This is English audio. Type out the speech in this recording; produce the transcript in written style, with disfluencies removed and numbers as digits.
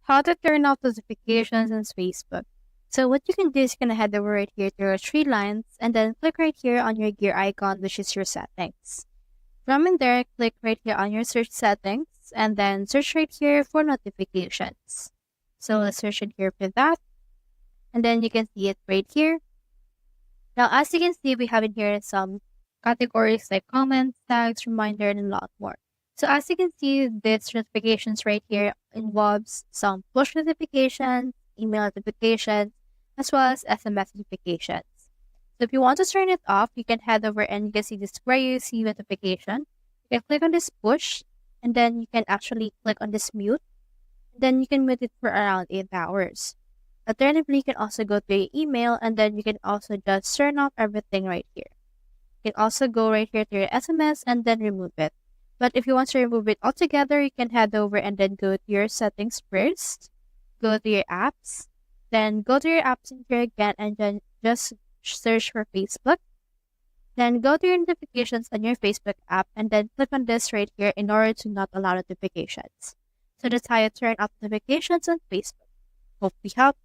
How to turn off notifications on Facebook. So what you can do is you can head over right here to your three lines and then click right here on your gear icon, which is your settings. From in there, click right here on your search settings and then search right here for notifications. So let's search it here for that. And then you can see it right here. Now, as you can see, we have in here some categories like comments, tags, reminder, and a lot more. So as you can see, this notifications right here involves some push notifications, email notifications, as well as SMS notifications. So if you want to turn it off, you can head over and you can see this where you see notification. You can click on this push, and then you can actually click on this mute. Then you can mute it for around 8 hours. Alternatively, you can also go to your email and then you can also just turn off everything right here. You can also go right here to your SMS and then remove it. But if you want to remove it altogether, you can head over and then go to your settings first, go to your apps, then go to your apps in here again and then just search for Facebook. Then go to your notifications on your Facebook app and then click on this right here in order to not allow notifications. So that's how you turn off notifications on Facebook. Hope we helped.